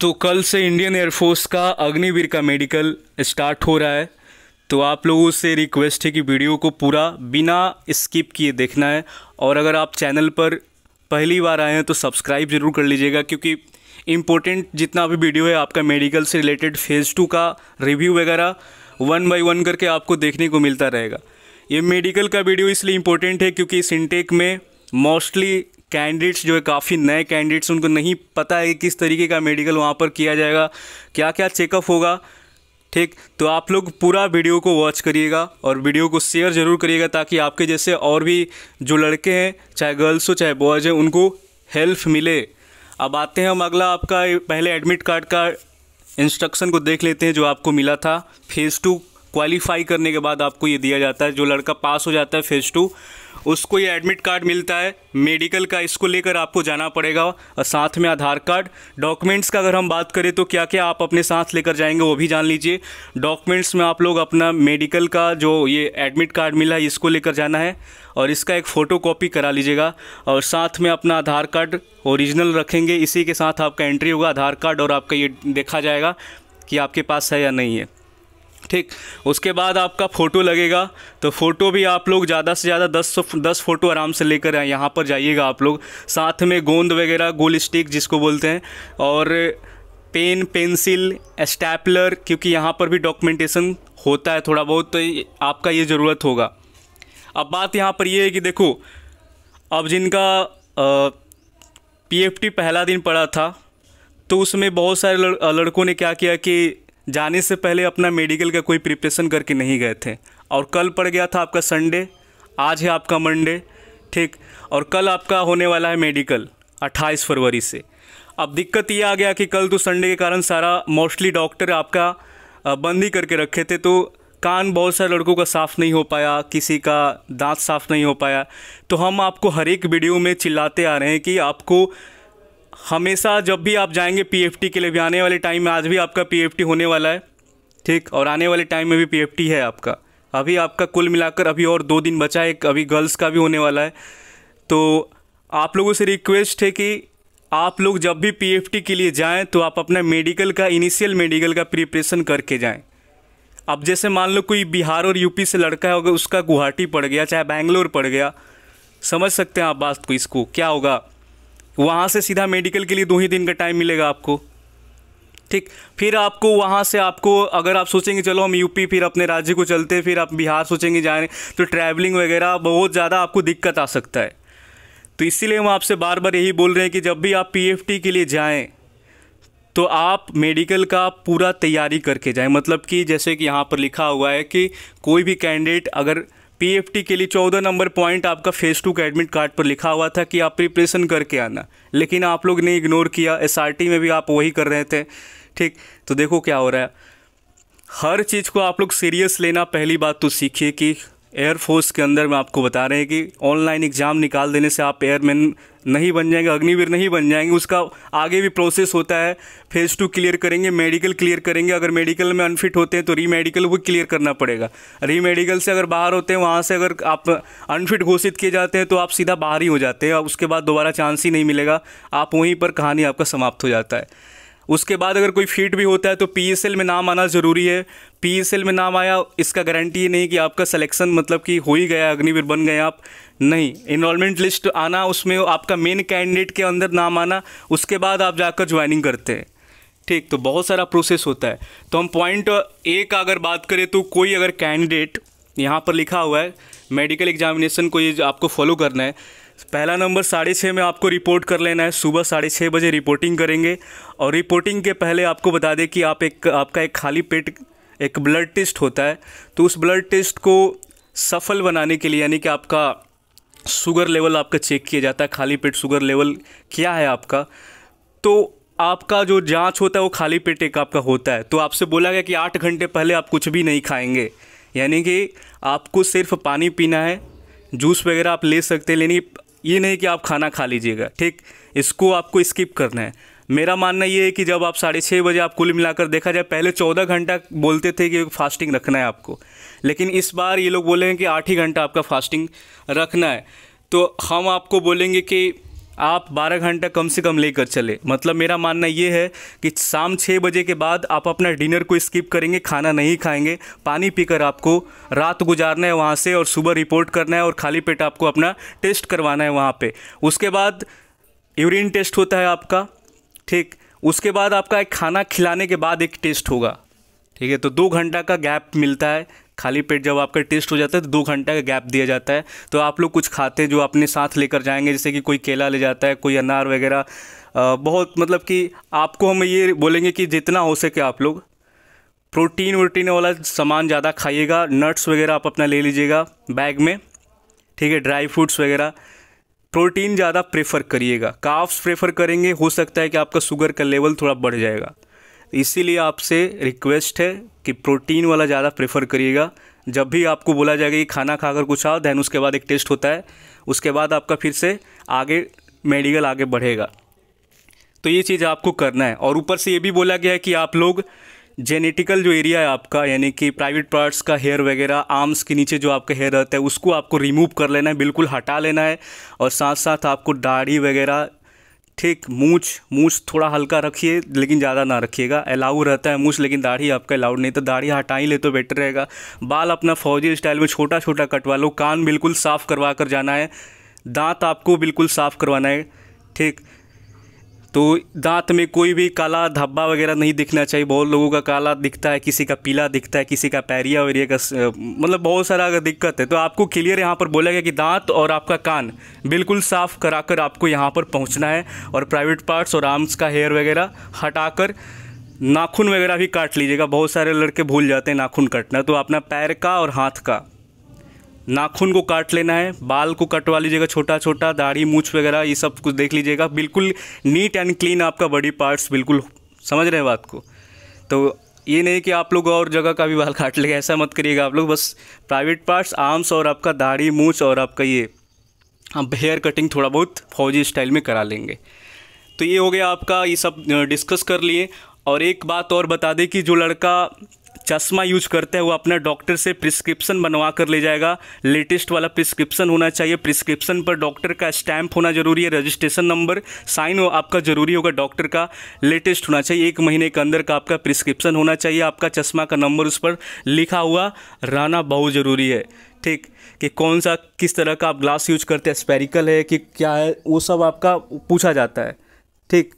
तो कल से इंडियन एयरफोर्स का अग्निवीर का मेडिकल स्टार्ट हो रहा है। तो आप लोगों से रिक्वेस्ट है कि वीडियो को पूरा बिना स्किप किए देखना है, और अगर आप चैनल पर पहली बार आए हैं तो सब्सक्राइब ज़रूर कर लीजिएगा, क्योंकि इम्पोर्टेंट जितना भी वीडियो है आपका मेडिकल से रिलेटेड फ़ेज़ 2 का रिव्यू वगैरह 1 बाय 1 करके आपको देखने को मिलता रहेगा। ये मेडिकल का वीडियो इसलिए इम्पोर्टेंट है क्योंकि इस इनटेक में मोस्टली कैंडिडेट्स जो है काफ़ी नए कैंडिडेट्स, उनको नहीं पता है किस तरीके का मेडिकल वहाँ पर किया जाएगा, क्या क्या चेकअप होगा। ठीक, तो आप लोग पूरा वीडियो को वॉच करिएगा और वीडियो को शेयर ज़रूर करिएगा, ताकि आपके जैसे और भी जो लड़के हैं, चाहे गर्ल्स हो चाहे बॉयज़ हैं, उनको हेल्प मिले। अब आते हैं हम अगला, आपका पहले एडमिट कार्ड का इंस्ट्रक्शन को देख लेते हैं जो आपको मिला था। फ़ेज़ 2 क्वालिफाई करने के बाद आपको ये दिया जाता है। जो लड़का पास हो जाता है फ़ेज़ 2 उसको ये एडमिट कार्ड मिलता है मेडिकल का। इसको लेकर आपको जाना पड़ेगा, और साथ में आधार कार्ड। डॉक्यूमेंट्स का अगर हम बात करें तो क्या क्या आप अपने साथ लेकर जाएंगे वो भी जान लीजिए। डॉक्यूमेंट्स में आप लोग अपना मेडिकल का जो ये एडमिट कार्ड मिला है इसको लेकर जाना है, और इसका एक फ़ोटो कॉपी करा लीजिएगा, और साथ में अपना आधार कार्ड ओरिजिनल रखेंगे। इसी के साथ आपका एंट्री होगा, आधार कार्ड, और आपका ये देखा जाएगा कि आपके पास है या नहीं है। ठीक, उसके बाद आपका फ़ोटो लगेगा। तो फ़ोटो भी आप लोग ज़्यादा से ज़्यादा 10 फ़ोटो आराम से लेकर यहाँ पर जाइएगा आप लोग। साथ में गोंद वगैरह, गोल स्टिक जिसको बोलते हैं, और पेन, पेंसिल, स्टैपलर, क्योंकि यहाँ पर भी डॉक्यूमेंटेशन होता है थोड़ा बहुत, तो आपका ये ज़रूरत होगा। अब बात यहाँ पर ये है कि देखो, अब जिनका PFT पहला दिन पड़ा था तो उसमें बहुत सारे लड़कों ने क्या किया कि जाने से पहले अपना मेडिकल का कोई प्रिपरेशन करके नहीं गए थे, और कल पड़ गया था आपका संडे, आज है आपका मंडे। ठीक, और कल आपका होने वाला है मेडिकल 28 फरवरी से। अब दिक्कत ये आ गया कि कल तो संडे के कारण सारा मोस्टली डॉक्टर आपका बंद ही करके रखे थे, तो कान बहुत सारे लड़कों का साफ़ नहीं हो पाया, किसी का दांत साफ़ नहीं हो पाया। तो हम आपको हर एक वीडियो में चिल्लाते आ रहे हैं कि आपको हमेशा जब भी आप जाएंगे PFT के लिए, भी आने वाले टाइम में, आज भी आपका PFT होने वाला है। ठीक, और आने वाले टाइम में भी PFT है आपका। अभी आपका कुल मिलाकर अभी और 2 दिन बचा है, एक अभी गर्ल्स का भी होने वाला है। तो आप लोगों से रिक्वेस्ट है कि आप लोग जब भी PFT के लिए जाएं तो आप अपना मेडिकल का, इनिशियल मेडिकल का प्रिपरेशन करके जाएं। अब जैसे मान लो कोई बिहार और यूपी से लड़का है, अगर उसका गुवाहाटी पड़ गया, चाहे बैंगलोर पड़ गया, समझ सकते हैं आप बात को, इसको क्या होगा, वहाँ से सीधा मेडिकल के लिए 2 ही दिन का टाइम मिलेगा आपको। ठीक, फिर आपको वहाँ से आपको, अगर आप सोचेंगे चलो हम यूपी फिर अपने राज्य को चलते, फिर आप बिहार सोचेंगे जाने, तो ट्रैवलिंग वगैरह बहुत ज़्यादा आपको दिक्कत आ सकता है। तो इसीलिए हम आपसे बार बार यही बोल रहे हैं कि जब भी आप PFT के लिए जाएं तो आप मेडिकल का पूरा तैयारी करके जाएं। मतलब कि जैसे कि यहाँ पर लिखा हुआ है कि कोई भी कैंडिडेट अगर PFT के लिए 14 नंबर पॉइंट आपका फ़ेज़ 2 का एडमिट कार्ड पर लिखा हुआ था कि आप प्रिपरेशन करके आना, लेकिन आप लोग ने इग्नोर किया। SRT में भी आप वही कर रहे थे। ठीक, तो देखो क्या हो रहा है। हर चीज़ को आप लोग सीरियस लेना पहली बात तो सीखिए कि एयरफोर्स के अंदर में आपको बता रहे हैं कि ऑनलाइन एग्ज़ाम निकाल देने से आप एयरमैन नहीं बन जाएंगे, अग्निवीर नहीं बन जाएंगे। उसका आगे भी प्रोसेस होता है। फ़ेज़ 2 क्लियर करेंगे, मेडिकल क्लियर करेंगे, अगर मेडिकल में अनफिट होते हैं तो रीमेडिकल वो क्लियर करना पड़ेगा। रीमेडिकल से अगर बाहर होते हैं, वहाँ से अगर आप अनफिट घोषित किए जाते हैं तो आप सीधा बाहर ही हो जाते हैं, उसके बाद दोबारा चांस ही नहीं मिलेगा, आप वहीं पर कहानी आपका समाप्त हो जाता है। उसके बाद अगर कोई फिट भी होता है तो PSL में नाम आना ज़रूरी है। PSL में नाम आया, इसका गारंटी नहीं कि आपका सिलेक्शन मतलब कि हो ही गया, अग्निवीर बन गए आप, नहीं। इनरोलमेंट लिस्ट आना, उसमें आपका मेन कैंडिडेट के अंदर नाम आना, उसके बाद आप जाकर ज्वाइनिंग करते हैं। ठीक, तो बहुत सारा प्रोसेस होता है। तो हम पॉइंट A का अगर बात करें तो कोई अगर कैंडिडेट, यहाँ पर लिखा हुआ है मेडिकल एग्जामिनेशन को ये आपको फॉलो करना है। पहला नंबर 6:30 में आपको रिपोर्ट कर लेना है, सुबह 6:30 बजे रिपोर्टिंग करेंगे। और रिपोर्टिंग के पहले आपको बता दें कि आपका एक खाली पेट एक ब्लड टेस्ट होता है। तो उस ब्लड टेस्ट को सफल बनाने के लिए, यानी कि आपका शुगर लेवल आपका चेक किया जाता है, खाली पेट शुगर लेवल क्या है आपका। तो आपका जो जांच होता है वो खाली पेट एक आपका होता है। तो आपसे बोला गया कि 8 घंटे पहले आप कुछ भी नहीं खाएंगे, यानी कि आपको सिर्फ पानी पीना है, जूस वगैरह आप ले सकते हैं, लेकिन ये नहीं कि आप खाना खा लीजिएगा। ठीक, इसको आपको स्किप करना है। मेरा मानना ये है कि जब आप 6:30 बजे, आप कुल मिलाकर देखा जाए, पहले 14 घंटा बोलते थे कि फास्टिंग रखना है आपको, लेकिन इस बार ये लोग बोले हैं कि 8 ही घंटा आपका फास्टिंग रखना है। तो हम आपको बोलेंगे कि आप 12 घंटा कम से कम लेकर चले। मतलब मेरा मानना ये है कि शाम 6 बजे के बाद आप अपना डिनर को स्किप करेंगे, खाना नहीं खाएंगे, पानी पीकर आपको रात गुजारना है वहाँ से और सुबह रिपोर्ट करना है और खाली पेट आपको अपना टेस्ट करवाना है वहाँ पे। उसके बाद यूरिन टेस्ट होता है आपका, ठीक। उसके बाद आपका एक खाना खिलाने के बाद एक टेस्ट होगा, ठीक है। तो 2 घंटा का गैप मिलता है, खाली पेट जब आपका टेस्ट हो जाता है तो 2 घंटा का गैप दिया जाता है। तो आप लोग कुछ खाते हैं जो अपने साथ लेकर जाएंगे, जैसे कि कोई केला ले जाता है, कोई अनार वगैरह, बहुत मतलब कि आपको हम ये बोलेंगे कि जितना हो सके आप लोग प्रोटीन वोटीन वाला सामान ज़्यादा खाइएगा। नट्स वगैरह आप अपना ले लीजिएगा बैग में, ठीक है। ड्राई फ्रूट्स वगैरह, प्रोटीन ज़्यादा प्रेफर करिएगा। कार्ब्स प्रेफर करेंगे, हो सकता है कि आपका शुगर का लेवल थोड़ा बढ़ जाएगा। इसीलिए आपसे रिक्वेस्ट है कि प्रोटीन वाला ज़्यादा प्रेफर करिएगा। जब भी आपको बोला जाएगा कि खाना खाकर कुछ आओ, दैन उसके बाद एक टेस्ट होता है, उसके बाद आपका फिर से आगे मेडिकल आगे बढ़ेगा। तो ये चीज़ आपको करना है। और ऊपर से ये भी बोला गया है कि आप लोग जेनेटिकल जो एरिया है आपका, यानी कि प्राइवेट पार्ट्स का हेयर वगैरह, आर्म्स के नीचे जो आपका हेयर रहता है उसको आपको रिमूव कर लेना है, बिल्कुल हटा लेना है। और साथ साथ आपको दाढ़ी वगैरह, ठीक, मूछ थोड़ा हल्का रखिए लेकिन ज़्यादा ना रखिएगा। अलाउ रहता है मूछ, लेकिन दाढ़ी आपका अलाउड नहीं, तो दाढ़ी हटा ही ले तो बेटर रहेगा। बाल अपना फौजी स्टाइल में छोटा छोटा कटवा लो। कान बिल्कुल साफ़ करवा कर जाना है। दांत आपको बिल्कुल साफ़ करवाना है, ठीक। तो दांत में कोई भी काला धब्बा वगैरह नहीं दिखना चाहिए। बहुत लोगों का काला दिखता है, किसी का पीला दिखता है, किसी का पैरिया वैरिया का मतलब बहुत सारा अगर दिक्कत है तो आपको क्लियर यहाँ पर बोला गया कि दांत और आपका कान बिल्कुल साफ़ कराकर आपको यहाँ पर पहुँचना है। और प्राइवेट पार्ट्स और आर्म्स का हेयर वगैरह हटाकर नाखून वगैरह भी काट लीजिएगा। बहुत सारे लड़के भूल जाते हैं नाखून काटना, तो अपना पैर का और हाथ का नाखून को काट लेना है। बाल को कटवा लीजिएगा छोटा छोटा, दाढ़ी मूछ वगैरह ये सब कुछ देख लीजिएगा। बिल्कुल नीट एंड क्लीन आपका बॉडी पार्ट्स, बिल्कुल समझ रहे हैं बात को। तो ये नहीं कि आप लोग और जगह का भी बाल काट लेंगे, ऐसा मत करिएगा आप लोग। बस प्राइवेट पार्ट्स, आर्म्स और आपका दाढ़ी मूछ और आपका ये हम हेयर कटिंग थोड़ा बहुत फौजी स्टाइल में करा लेंगे। तो ये हो गया आपका, ये सब डिस्कस कर लिए। और एक बात और बता दें कि जो लड़का चश्मा यूज करता है वो अपना डॉक्टर से प्रिस्क्रिप्शन बनवा कर ले जाएगा। लेटेस्ट वाला प्रिस्क्रिप्शन होना चाहिए। प्रिस्क्रिप्शन पर डॉक्टर का स्टैंप होना जरूरी है, रजिस्ट्रेशन नंबर साइन हो आपका जरूरी होगा, डॉक्टर का लेटेस्ट होना चाहिए। 1 महीने के अंदर का आपका प्रिस्क्रिप्शन होना चाहिए। आपका चश्मा का नंबर उस पर लिखा हुआ रहना बहुत ज़रूरी है, ठीक। कि कौन सा किस तरह का आप ग्लास यूज करते हैं, स्पेरिकल है कि क्या है, वो सब आपका पूछा जाता है, ठीक।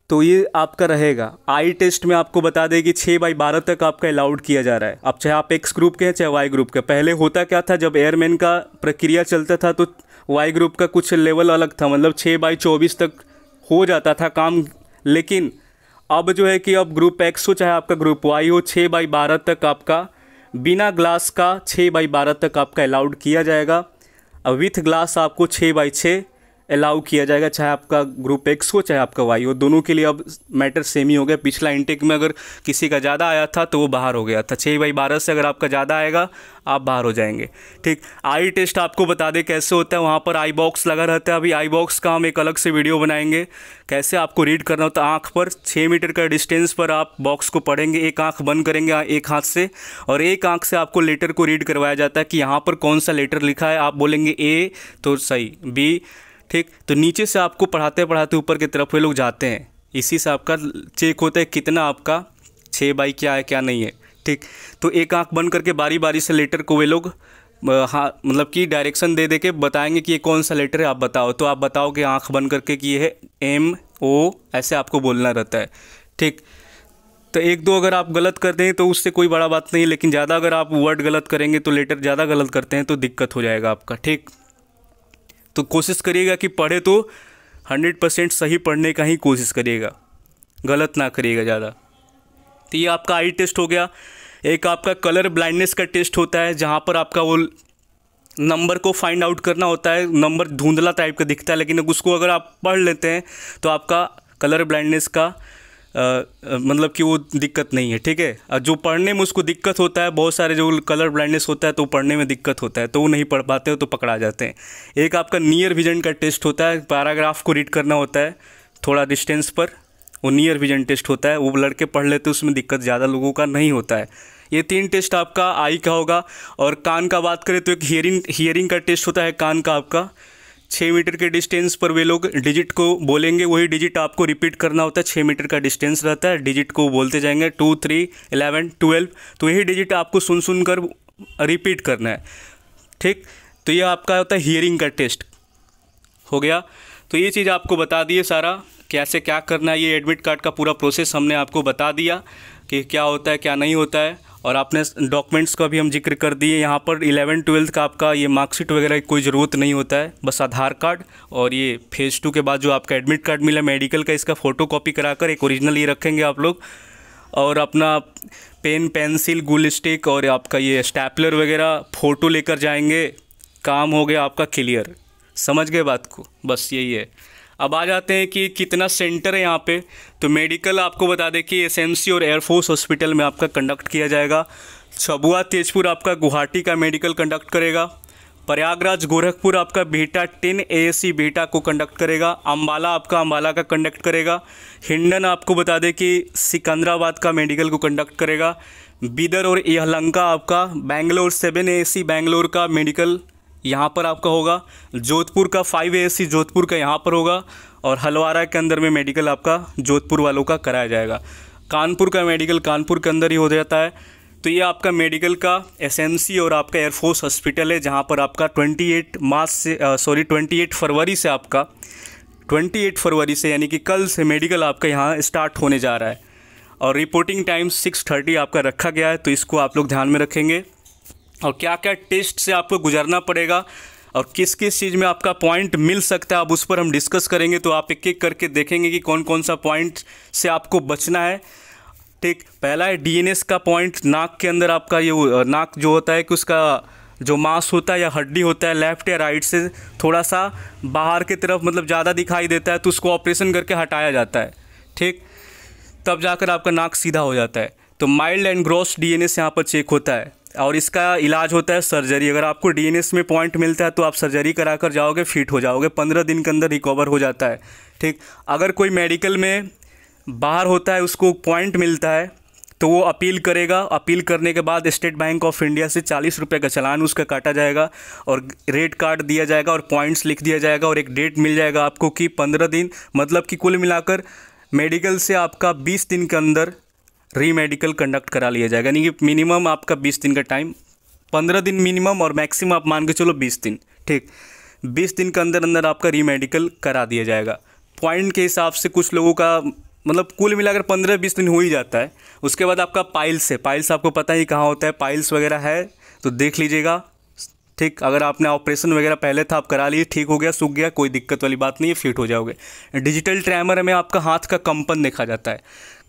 तो ये आपका रहेगा। आई टेस्ट में आपको बता दें कि 6/12 तक आपका अलाउड किया जा रहा है। अब चाहे आप एक्स ग्रुप के हैं चाहे वाई ग्रुप के। पहले होता क्या था, जब एयरमैन का प्रक्रिया चलता था तो वाई ग्रुप का कुछ लेवल अलग था, मतलब 6/24 तक हो जाता था काम। लेकिन अब जो है कि अब ग्रुप एक्स हो चाहे आपका ग्रुप वाई हो, 6/12 तक आपका बिना ग्लास का 6/12 तक आपका अलाउड किया जाएगा। अब विथ ग्लास आपको 6/6 अलाउ किया जाएगा, चाहे आपका ग्रुप एक्स हो चाहे आपका वाई हो। दोनों के लिए अब मैटर सेम ही हो गया। पिछला इंटेक में अगर किसी का ज़्यादा आया था तो वो बाहर हो गया था। 6/12 से अगर आपका ज़्यादा आएगा आप बाहर हो जाएंगे, ठीक। आई टेस्ट आपको बता दें कैसे होता है। वहाँ पर आई बॉक्स लगा रहता है। अभी आई बॉक्स का हम एक अलग से वीडियो बनाएंगे, कैसे आपको रीड करना होता है। आँख पर 6 मीटर का डिस्टेंस पर आप बॉक्स को पढ़ेंगे, एक आँख बंद करेंगे एक हाथ से, और एक आँख से आपको लेटर को रीड करवाया जाता है कि यहाँ पर कौन सा लेटर लिखा है। आप बोलेंगे ए तो सही, बी, ठीक। तो नीचे से आपको पढ़ाते पढ़ाते ऊपर की तरफ वे लोग जाते हैं। इसी से आपका चेक होता है कितना आपका 6 क्या है क्या नहीं है, ठीक। तो एक आंख बंद करके बारी बारी से लेटर को वे लोग हाँ मतलब कि डायरेक्शन दे के बताएंगे कि ये कौन सा लेटर है, आप बताओ। तो आप बताओगे आंख बंद करके कि ये है MO, ऐसे आपको बोलना रहता है, ठीक। तो 1-2 अगर आप गलत कर दें तो उससे कोई बड़ा बात नहीं, लेकिन ज़्यादा अगर आप वर्ड गलत करेंगे तो लेटर ज़्यादा गलत करते हैं तो दिक्कत हो जाएगा आपका, ठीक। तो कोशिश करिएगा कि पढ़े तो 100% सही पढ़ने का ही कोशिश करिएगा, गलत ना करिएगा ज़्यादा। तो ये आपका आई टेस्ट हो गया। एक आपका कलर ब्लाइंडनेस का टेस्ट होता है, जहाँ पर आपका वो नंबर को फाइंड आउट करना होता है। नंबर धुंधला टाइप का दिखता है, लेकिन उसको अगर आप पढ़ लेते हैं तो आपका कलर ब्लाइंडनेस का मतलब कि वो दिक्कत नहीं है, ठीक है। और जो पढ़ने में उसको दिक्कत होता है, बहुत सारे जो कलर ब्लाइंडनेस होता है तो पढ़ने में दिक्कत होता है तो वो नहीं पढ़ पाते हो तो पकड़ा जाते हैं। एक आपका नियर विजन का टेस्ट होता है, पैराग्राफ को रीड करना होता है थोड़ा डिस्टेंस पर, वो नियर विजन टेस्ट होता है। वो लड़के पढ़ लेते हैं, उसमें दिक्कत ज़्यादा लोगों का नहीं होता है। ये 3 टेस्ट आपका आई का होगा। और कान का बात करें तो एक हियरिंग का टेस्ट होता है कान का आपका, 6 मीटर के डिस्टेंस पर वे लोग डिजिट को बोलेंगे, वही डिजिट आपको रिपीट करना होता है। 6 मीटर का डिस्टेंस रहता है, डिजिट को बोलते जाएंगे 2, 3, 11, 12, तो यही डिजिट आपको सुन कर रिपीट करना है। ठीक, तो ये आपका होता है हियरिंग का टेस्ट हो गया। तो ये चीज़ आपको बता दिए सारा कैसे क्या करना है। ये एडमिट कार्ड का पूरा प्रोसेस हमने आपको बता दिया कि क्या होता है क्या नहीं होता है, और आपने डॉक्यूमेंट्स का भी हम जिक्र कर दिए। यहाँ पर 11, 12 का आपका ये मार्कशीट वगैरह की कोई ज़रूरत नहीं होता है, बस आधार कार्ड और ये फेज़ 2 के बाद जो आपका एडमिट कार्ड मिला मेडिकल का, इसका फ़ोटो कॉपी कराकर एक ओरिजिनल ये रखेंगे आप लोग, और अपना पेन, पेंसिल, गुल स्टिक और आपका ये स्टैपलर वगैरह फ़ोटो लेकर जाएंगे। काम हो गया आपका क्लियर। समझ गए बात को, बस यही है। अब आ जाते हैं कि कितना सेंटर है यहाँ पे। तो मेडिकल आपको बता दें कि एसएमसी और एयरफोर्स हॉस्पिटल में आपका कंडक्ट किया जाएगा। छबुआ तेजपुर आपका गुवाहाटी का मेडिकल कंडक्ट करेगा। प्रयागराज गोरखपुर आपका बीटा 10 ASC बीटा को कंडक्ट करेगा। अम्बाला आपका अम्बाला का कंडक्ट करेगा। हिंडन आपको बता दें कि सिकंदराबाद का मेडिकल को कंडक्ट करेगा। बीदर और यलहंका आपका बेंगलोर 7 ASC बेंगलोर का मेडिकल यहाँ पर आपका होगा। जोधपुर का 5 ASC जोधपुर का यहाँ पर होगा, और हलवारा के अंदर में मेडिकल आपका जोधपुर वालों का कराया जाएगा। कानपुर का मेडिकल कानपुर के अंदर ही हो जाता है। तो ये आपका मेडिकल का एसएमसी और आपका एयरफोर्स हॉस्पिटल है, जहाँ पर आपका 28 फरवरी से आपका 28 फरवरी से यानी कि कल से मेडिकल आपका यहाँ स्टार्ट होने जा रहा है। और रिपोर्टिंग टाइम 6:30 आपका रखा गया है, तो इसको आप लोग ध्यान में रखेंगे। और क्या क्या टेस्ट से आपको गुजरना पड़ेगा और किस किस चीज़ में आपका पॉइंट मिल सकता है, अब उस पर हम डिस्कस करेंगे। तो आप एक एक करके देखेंगे कि कौन कौन सा पॉइंट से आपको बचना है। ठीक, पहला है डीएनएस का पॉइंट। नाक के अंदर आपका ये नाक जो होता है कि उसका जो मांस होता है या हड्डी होता है लेफ़्ट या राइट से थोड़ा सा बाहर की तरफ मतलब ज़्यादा दिखाई देता है, तो उसको ऑपरेशन करके हटाया जाता है। ठीक, तब जाकर आपका नाक सीधा हो जाता है। तो माइल्ड एंड ग्रॉस डीएनएस यहाँ पर चेक होता है, और इसका इलाज होता है सर्जरी। अगर आपको डीएनएस में पॉइंट मिलता है तो आप सर्जरी करा कर जाओगे, फिट हो जाओगे, 15 दिन के अंदर रिकवर हो जाता है। ठीक, अगर कोई मेडिकल में बाहर होता है उसको पॉइंट मिलता है तो वो अपील करेगा। अपील करने के बाद स्टेट बैंक ऑफ इंडिया से 40 रुपये का चालान उसका काटा जाएगा, और रेट कार्ड दिया जाएगा और पॉइंट्स लिख दिया जाएगा, और एक डेट मिल जाएगा आपको कि 15 दिन, मतलब कि कुल मिलाकर मेडिकल से आपका 20 दिन के अंदर रीमेडिकल कंडक्ट करा लिया जाएगा। यानी कि मिनिमम आपका 20 दिन का टाइम, 15 दिन मिनिमम और मैक्सिमम आप मान के चलो 20 दिन। ठीक, 20 दिन के अंदर अंदर आपका रीमेडिकल करा दिया जाएगा। पॉइंट के हिसाब से कुछ लोगों का मतलब कुल मिलाकर 15-20 दिन हो ही जाता है। उसके बाद आपका पाइल्स है। पाइल्स आपको पता ही कहाँ होता है, पाइल्स वगैरह है तो देख लीजिएगा। ठीक, अगर आपने ऑपरेशन वगैरह पहले था आप करा लिए, ठीक हो गया, सूख गया, कोई दिक्कत वाली बात नहीं है, फिट हो जाओगे। डिजिटल ट्रैमर में आपका हाथ का कंपन देखा जाता है।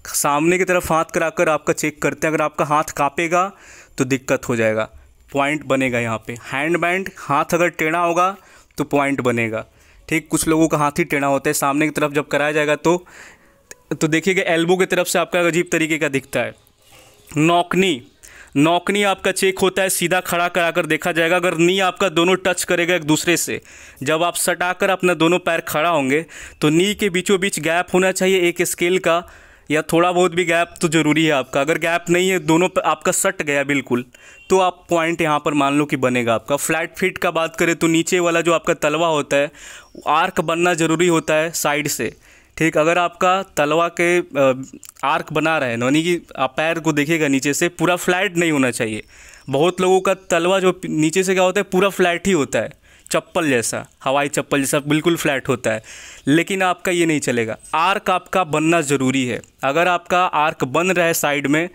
सामने की तरफ हाथ कराकर आपका चेक करते हैं, अगर आपका हाथ कांपेगा तो दिक्कत हो जाएगा, पॉइंट बनेगा यहाँ पे। हैंड बैंड, हाथ अगर टेढ़ा होगा तो पॉइंट बनेगा। ठीक, कुछ लोगों का हाथ ही टेढ़ा होता है, सामने की तरफ जब कराया जाएगा तो देखिएगा एल्बो की तरफ से आपका अजीब तरीके का दिखता है। नौकनी आपका चेक होता है, सीधा खड़ा कराकर देखा जाएगा। अगर नी आपका दोनों टच करेगा एक दूसरे से, जब आप सटाकर अपना दोनों पैर खड़ा होंगे तो नी के बीचों बीच गैप होना चाहिए एक स्केल का, या थोड़ा बहुत भी गैप तो ज़रूरी है आपका। अगर गैप नहीं है, दोनों आपका सट गया बिल्कुल, तो आप पॉइंट यहाँ पर मान लो कि बनेगा आपका। फ्लैट फीट का बात करें तो नीचे वाला जो आपका तलवा होता है आर्क बनना ज़रूरी होता है साइड से। ठीक, अगर आपका तलवा के आर्क बना रहे यानी कि आप पैर को देखिएगा नीचे से, पूरा फ्लैट नहीं होना चाहिए। बहुत लोगों का तलवा जो नीचे से क्या होता है पूरा फ्लैट ही होता है, चप्पल जैसा, हवाई चप्पल जैसा बिल्कुल फ्लैट होता है, लेकिन आपका ये नहीं चलेगा। आर्क आपका बनना ज़रूरी है। अगर आपका आर्क बन रहा है साइड में,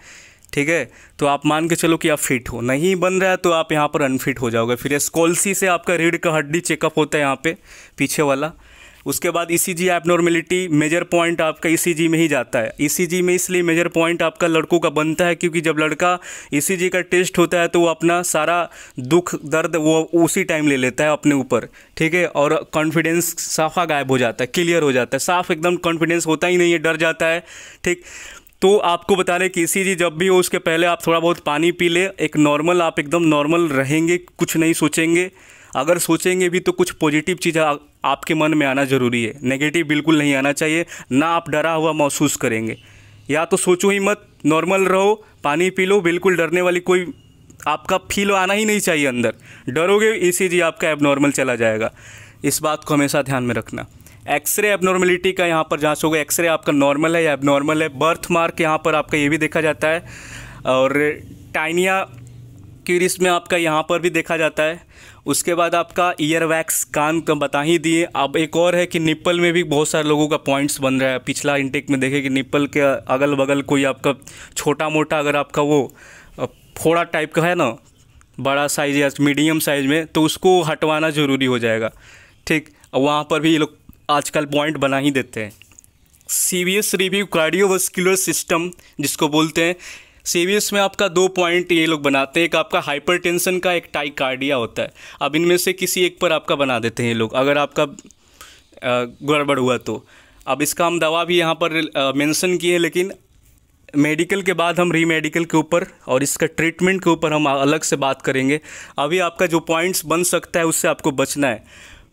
ठीक है, तो आप मान के चलो कि आप फिट हो। नहीं बन रहा है तो आप यहाँ पर अनफिट हो जाओगे। फिर स्कोल्सी से आपका रीढ़ का हड्डी चेकअप होता है यहाँ पे पीछे वाला। उसके बाद ईसीजी एबनॉर्मेलिटी, मेजर पॉइंट आपका ईसीजी में ही जाता है। ईसीजी में इसलिए मेजर पॉइंट आपका लड़कों का बनता है क्योंकि जब लड़का ईसीजी का टेस्ट होता है तो वो अपना सारा दुख दर्द वो उसी टाइम ले लेता है अपने ऊपर। ठीक है, और कॉन्फिडेंस साफा गायब हो जाता है, क्लियर हो जाता है, साफ एकदम कॉन्फिडेंस होता ही नहीं है, डर जाता है। ठीक, तो आपको बता रहे कि ईसीजी जब भी हो उसके पहले आप थोड़ा बहुत पानी पी ले, एक नॉर्मल, आप एकदम नॉर्मल रहेंगे, कुछ नहीं सोचेंगे। अगर सोचेंगे भी तो कुछ पॉजिटिव चीज़ आपके मन में आना ज़रूरी है, नेगेटिव बिल्कुल नहीं आना चाहिए। ना आप डरा हुआ महसूस करेंगे, या तो सोचो ही मत, नॉर्मल रहो, पानी पी लो, बिल्कुल डरने वाली कोई आपका फील आना ही नहीं चाहिए अंदर। डरोगे ईसीजी आपका एबनॉर्मल चला जाएगा। इस बात को हमेशा ध्यान में रखना। एक्सरे एबनॉर्मलिटी का यहाँ पर जांच होगा, एक्सरे आपका नॉर्मल है या एबनॉर्मल है। बर्थ मार्क यहाँ पर आपका ये भी देखा जाता है, और टाइनिया क्यूरिस में आपका यहाँ पर भी देखा जाता है। उसके बाद आपका ईयर वैक्स, कान तो बता ही दिए। अब एक और है कि निप्पल में भी बहुत सारे लोगों का पॉइंट्स बन रहा है। पिछला इंटेक में देखे कि निप्पल के अगल बगल कोई आपका छोटा मोटा अगर आपका वो फोड़ा टाइप का है ना, बड़ा साइज या मीडियम साइज में, तो उसको हटवाना ज़रूरी हो जाएगा। ठीक, वहाँ पर भी ये लोग आजकल पॉइंट बना ही देते हैं। सीवीएस रिव्यू कार्डियोवास्कुलर सिस्टम जिसको बोलते हैं, सीवीएस में आपका 2 पॉइंट ये लोग बनाते हैं। एक आपका हाइपरटेंशन का, एक टाइकार्डिया होता है। अब इनमें से किसी एक पर आपका बना देते हैं ये लोग, अगर आपका गड़बड़ हुआ तो। अब इसका हम दवा भी यहाँ पर मेंशन किए हैं, लेकिन मेडिकल के बाद हम रीमेडिकल के ऊपर और इसका ट्रीटमेंट के ऊपर हम अलग से बात करेंगे। अभी आपका जो पॉइंट्स बन सकता है उससे आपको बचना है।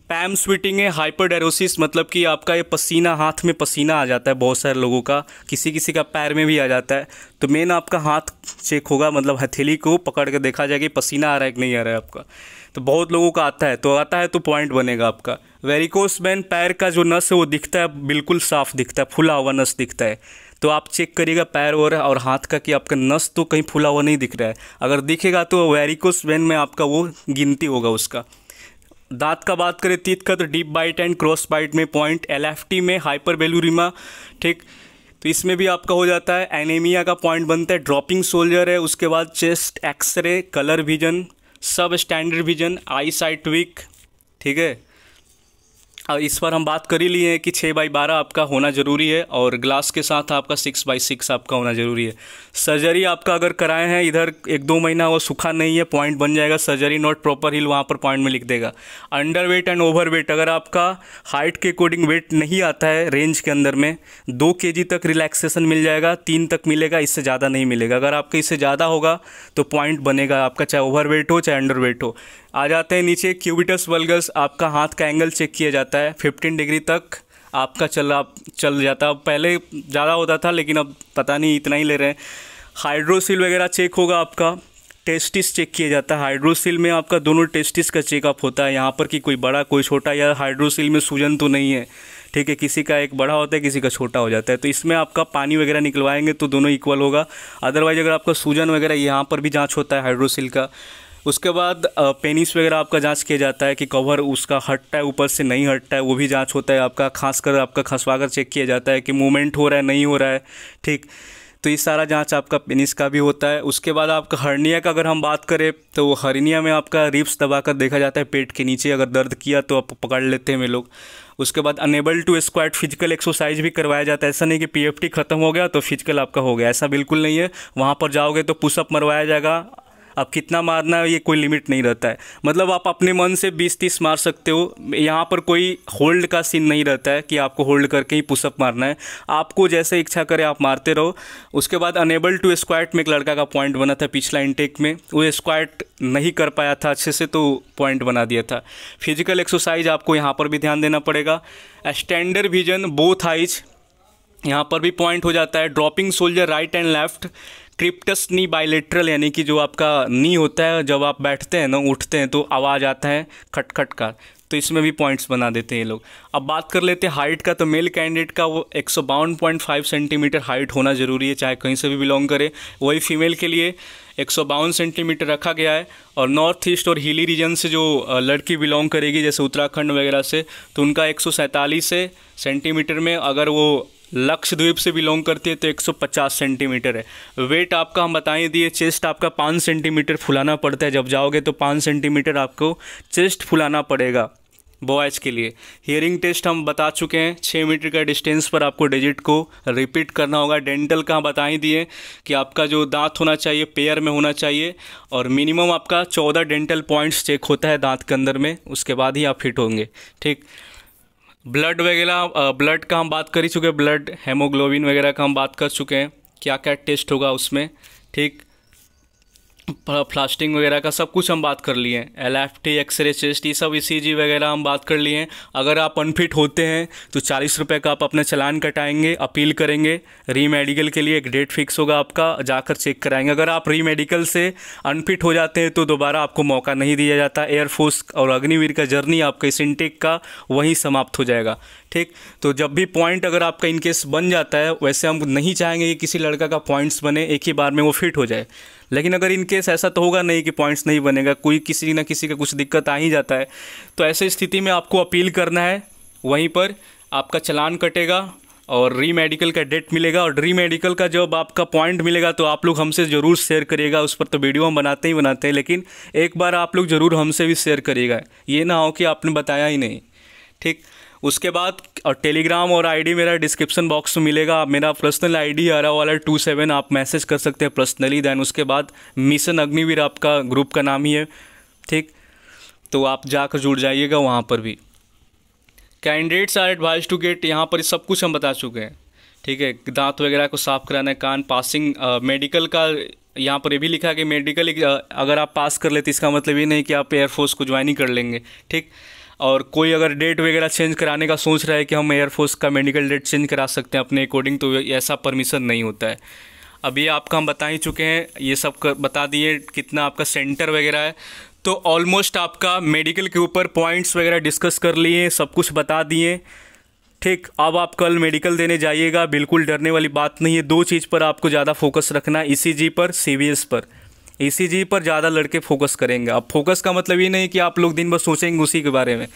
पैम स्वीटिंग है, हाइपरडेरोसिस, मतलब कि आपका ये पसीना, हाथ में पसीना आ जाता है बहुत सारे लोगों का, किसी किसी का पैर में भी आ जाता है। तो मेन आपका हाथ चेक होगा, मतलब हथेली को पकड़ के देखा जाएगा कि पसीना आ रहा है कि नहीं आ रहा है आपका। तो बहुत लोगों का आता है तो पॉइंट बनेगा आपका। वेरिकोस वेन, पैर का जो नस है वो दिखता है, बिल्कुल साफ दिखता है, फुला हुआ नस दिखता है। तो आप चेक करिएगा पैर और हाथ का कि आपका नस तो कहीं फुला हुआ नहीं दिख रहा है। अगर दिखेगा तो वेरिकोस वेन में आपका वो गिनती होगा उसका। दांत का बात करें, तीत का, तो deep bite and cross bite में पॉइंट। एलएफटी में हाइपरबेलुरिमा, ठीक, तो इसमें भी आपका हो जाता है। एनीमिया का पॉइंट बनता है। ड्रॉपिंग सोल्जर है। उसके बाद चेस्ट एक्सरे, कलर विजन, सब स्टैंडर्ड विजन, आई साइट वीक, ठीक है। और इस पर हम बात कर ही लिए हैं कि 6/12 आपका होना ज़रूरी है, और ग्लास के साथ आपका 6/6 आपका होना ज़रूरी है। सर्जरी आपका अगर कराए हैं इधर 1-2 महीना वो सूखा नहीं है, पॉइंट बन जाएगा। सर्जरी नॉट प्रॉपर हील, वहाँ पर पॉइंट में लिख देगा। Under weight and over weight, अगर आपका हाइट के अकॉर्डिंग वेट नहीं आता है रेंज के अंदर में, 2 kg तक रिलैक्सेशन मिल जाएगा, 3 तक मिलेगा, इससे ज़्यादा नहीं मिलेगा। अगर आपका इससे ज़्यादा होगा तो पॉइंट बनेगा आपका, चाहे ओवर वेट हो चाहे अंडर वेट हो। आ जाते हैं नीचे, क्यूबिटस वल्गस, आपका हाथ का एंगल चेक किया जाता है। 15 डिग्री तक आपका चल जाता है। पहले ज़्यादा होता था लेकिन अब पता नहीं इतना ही ले रहे हैं। हाइड्रोसिल वगैरह चेक होगा आपका। टेस्टिस चेक किया जाता है। हाइड्रोसिल में आपका दोनों टेस्टिस का चेकअप होता है, यहाँ पर कि कोई बड़ा कोई छोटा, या हाइड्रोसिल में सूजन तो नहीं है, ठीक है। किसी का एक बड़ा होता है, किसी का छोटा हो जाता है, तो इसमें आपका पानी वगैरह निकलवाएंगे तो दोनों इक्वल होगा। अदरवाइज अगर आपका सूजन वगैरह, यहाँ पर भी जाँच होता है हाइड्रोसिल का। उसके बाद पेनिस वगैरह आपका जांच किया जाता है कि कवर उसका हटता है ऊपर से नहीं हटता है, वो भी जांच होता है आपका। खासकर आपका खसवा कर चेक किया जाता है कि मूवमेंट हो रहा है नहीं हो रहा है, ठीक। तो ये सारा जांच आपका पेनिस का भी होता है। उसके बाद आपका हर्निया का अगर हम बात करें तो हर्निया में आपका रिब्स दबाकर देखा जाता है, पेट के नीचे अगर दर्द किया तो आप पकड़ लेते हैं वे लोग। उसके बाद unable to squat, physical exercise भी करवाया जाता है। ऐसा नहीं कि पीएफटी खत्म हो गया तो फिजिकल आपका हो गया, ऐसा बिल्कुल नहीं है। वहाँ पर जाओगे तो पुशअप मरवाया जाएगा। अब कितना मारना है ये कोई लिमिट नहीं रहता है, मतलब आप अपने मन से 20-30 मार सकते हो। यहाँ पर कोई होल्ड का सीन नहीं रहता है कि आपको होल्ड करके ही पुशअप मारना है, आपको जैसे इच्छा करे आप मारते रहो। उसके बाद अनेबल टू स्क्वाट में एक लड़का का पॉइंट बना था पिछला इनटेक में, वो स्क्वाट नहीं कर पाया था अच्छे से तो पॉइंट बना दिया था। फिजिकल एक्सरसाइज आपको यहाँ पर भी ध्यान देना पड़ेगा। स्टैंडर्ड विजन, बोथ आइज, यहाँ पर भी पॉइंट हो जाता है। Dropping shoulder, right and left. Crepitus knee bilateral, यानी कि जो आपका नी होता है जब आप बैठते हैं ना, उठते हैं तो आवाज़ आता है खट खट का, तो इसमें भी पॉइंट्स बना देते हैं ये लोग। अब बात कर लेते हैं हाइट का, तो मेल कैंडिडेट का वो 152.5 सेंटीमीटर हाइट होना ज़रूरी है, चाहे कहीं से भी बिलोंग करे। वही फीमेल के लिए 152 सेंटीमीटर रखा गया है। और नॉर्थ ईस्ट और हिली रीजन से जो लड़की बिलोंग करेगी जैसे उत्तराखंड वगैरह से, तो उनका 147 सेंटीमीटर में, अगर वो लक्षद्वीप से बिलोंग करती है तो 150 सेंटीमीटर है। वेट आपका हम बताएं दिए। चेस्ट आपका 5 सेंटीमीटर फुलाना पड़ता है, जब जाओगे तो 5 सेंटीमीटर आपको चेस्ट फुलाना पड़ेगा बॉयज़ के लिए। हियरिंग टेस्ट हम बता चुके हैं, 6 मीटर का डिस्टेंस पर आपको डिजिट को रिपीट करना होगा। डेंटल का बता ही दिए कि आपका जो दांत होना चाहिए पेयर में होना चाहिए, और मिनिमम आपका 14 डेंटल पॉइंट्स चेक होता है दांत के अंदर में, उसके बाद ही आप फिट होंगे, ठीक। ब्लड वगैरह, ब्लड का हम बात कर ही चुके हैं, ब्लड हेमोग्लोबिन वगैरह का हम बात कर चुके हैं, क्या क्या टेस्ट होगा उसमें, ठीक। फास्टिंग वगैरह का सब कुछ हम बात कर लिए हैं। LFT, एक्सरे, चेस्ट, ये सब ECG वगैरह हम बात कर लिए हैं। अगर आप अनफिट होते हैं तो 40 रुपये का आप अपना चालान कटाएंगे, अपील करेंगे। री मेडिकल के लिए एक डेट फिक्स होगा आपका, जाकर चेक कराएंगे। अगर आप री मेडिकल से अनफिट हो जाते हैं तो दोबारा आपको मौका नहीं दिया जाता। एयरफोर्स और अग्निवीर का जर्नी आपका इस इनटेक का वहीं समाप्त हो जाएगा। ठीक, तो जब भी पॉइंट अगर आपका इनकेस बन जाता है, वैसे हम नहीं चाहेंगे कि किसी लड़का का पॉइंट्स बने एक ही बार में वो फिट हो जाए, लेकिन अगर इनकेस ऐसा तो होगा नहीं कि पॉइंट्स नहीं बनेगा, कोई किसी ना किसी का कुछ दिक्कत आ ही जाता है, तो ऐसे स्थिति में आपको अपील करना है। वहीं पर आपका चालान कटेगा और री मेडिकल का डेट मिलेगा। और री मेडिकल का जब आपका पॉइंट मिलेगा तो आप लोग हमसे ज़रूर शेयर करिएगा। उस पर तो वीडियो हम बनाते ही बनाते हैं, लेकिन एक बार आप लोग ज़रूर हमसे भी शेयर करिएगा, ये ना हो कि आपने बताया ही नहीं। ठीक, उसके बाद और टेलीग्राम और आईडी मेरा डिस्क्रिप्शन बॉक्स में मिलेगा। मेरा पर्सनल आईडी RA27, आप मैसेज कर सकते हैं पर्सनली। दैन उसके बाद मिशन अग्निवीर आपका ग्रुप का नाम ही है। ठीक, तो आप जाकर जुड़ जाइएगा वहाँ पर भी। Candidates are advise to get, यहाँ पर सब कुछ हम बता चुके हैं। ठीक है, दांत वगैरह को साफ़ कराना है, कान पासिंग, मेडिकल का यहाँ पर ये भी लिखा है कि मेडिकल अगर आप पास कर लेते इसका मतलब ये नहीं कि आप एयरफोर्स को ज्वाइन ही कर लेंगे। ठीक, और कोई अगर डेट वगैरह चेंज कराने का सोच रहा है कि हम एयरफोर्स का मेडिकल डेट चेंज करा सकते हैं अपने अकॉर्डिंग, तो ऐसा परमिशन नहीं होता है। अभी आपका हम बता ही चुके हैं, ये सब बता दिए कितना आपका सेंटर वगैरह है। तो ऑलमोस्ट आपका मेडिकल के ऊपर पॉइंट्स वगैरह डिस्कस कर लिए, सब कुछ बता दिए। ठीक, अब आप कल मेडिकल देने जाइएगा, बिल्कुल डरने वाली बात नहीं है। 2 चीज़ पर आपको ज़्यादा फोकस रखना है, ECG पर, CVS पर। ECG पर ज़्यादा लड़के फोकस करेंगे। अब फोकस का मतलब ये नहीं कि आप लोग दिन भर सोचेंगे उसी के बारे में।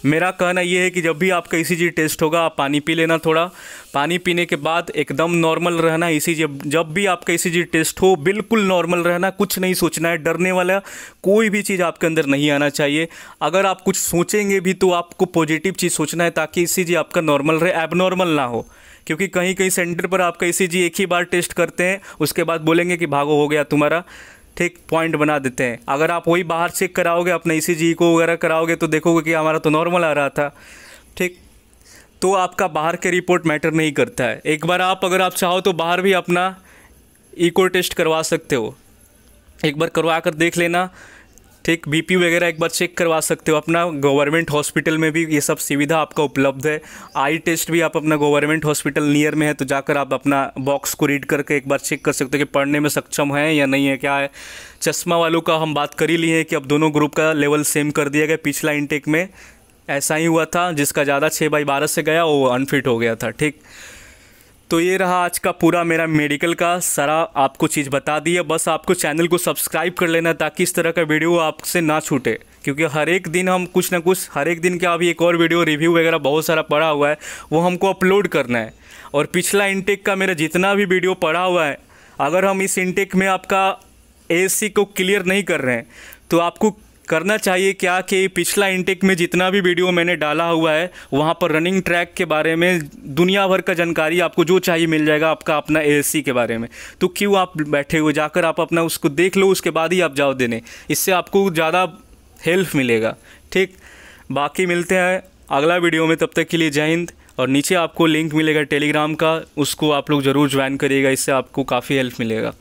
मेरा कहना ये है कि जब भी आपका ECG टेस्ट होगा, आप पानी पी लेना, थोड़ा पानी पीने के बाद एकदम नॉर्मल रहना। ECG जब भी आपका ECG टेस्ट हो बिल्कुल नॉर्मल रहना, कुछ नहीं सोचना है, डरने वाला कोई भी चीज़ आपके अंदर नहीं आना चाहिए। अगर आप कुछ सोचेंगे भी तो आपको पॉजिटिव चीज़ सोचना है, ताकि ECG आपका नॉर्मल रहे, एबनॉर्मल ना हो। क्योंकि कहीं कहीं सेंटर पर आपका ECG एक ही बार टेस्ट करते हैं, उसके बाद बोलेंगे कि भागो हो गया तुम्हारा। ठीक, पॉइंट बना देते हैं। अगर आप वही बाहर चेक कराओगे, अपना ECG को वगैरह कराओगे, तो देखोगे कि हमारा तो नॉर्मल आ रहा था। ठीक, तो आपका बाहर के रिपोर्ट मैटर नहीं करता है। एक बार आप अगर आप चाहो तो बाहर भी अपना इको टेस्ट करवा सकते हो, एक बार करवा कर देख लेना। ठीक, BP वगैरह एक बार चेक करवा सकते हो अपना। गवर्नमेंट हॉस्पिटल में भी ये सब सुविधा आपका उपलब्ध है। आई टेस्ट भी आप अपना गवर्नमेंट हॉस्पिटल नियर में है तो जाकर आप अपना बॉक्स को रीड करके एक बार चेक कर सकते हो कि पढ़ने में सक्षम है या नहीं है, क्या है। चश्मा वालों का हम बात कर ही लिए हैं कि अब दोनों ग्रुप का लेवल सेम कर दिया गया। पिछला इनटेक में ऐसा ही हुआ था, जिसका ज़्यादा 6/12 से गया वो अनफिट हो गया था। ठीक, तो ये रहा आज का पूरा मेरा मेडिकल का सारा आपको चीज़ बता दी है। बस आपको चैनल को सब्सक्राइब कर लेना ताकि इस तरह का वीडियो आपसे ना छूटे, क्योंकि हर एक दिन हम कुछ ना कुछ, हर एक दिन क्या, अभी एक और वीडियो रिव्यू वगैरह बहुत सारा पड़ा हुआ है, वो हमको अपलोड करना है। और पिछला इनटेक का मेरा जितना भी वीडियो पड़ा हुआ है, अगर हम इस इनटेक में आपका ASC को क्लियर नहीं कर रहे हैं तो आपको करना चाहिए क्या कि पिछला इनटेक में जितना भी वीडियो मैंने डाला हुआ है वहाँ पर रनिंग ट्रैक के बारे में दुनिया भर का जानकारी आपको जो चाहिए मिल जाएगा, आपका अपना ASC के बारे में। तो क्यों आप बैठे हुए, जाकर आप अपना उसको देख लो, उसके बाद ही आप जाओ देने, इससे आपको ज़्यादा हेल्प मिलेगा। ठीक, बाकी मिलते हैं अगला वीडियो में, तब तक के लिए जय हिंद। और नीचे आपको लिंक मिलेगा टेलीग्राम का, उसको आप लोग ज़रूर ज्वाइन करिएगा, इससे आपको काफ़ी हेल्प मिलेगा।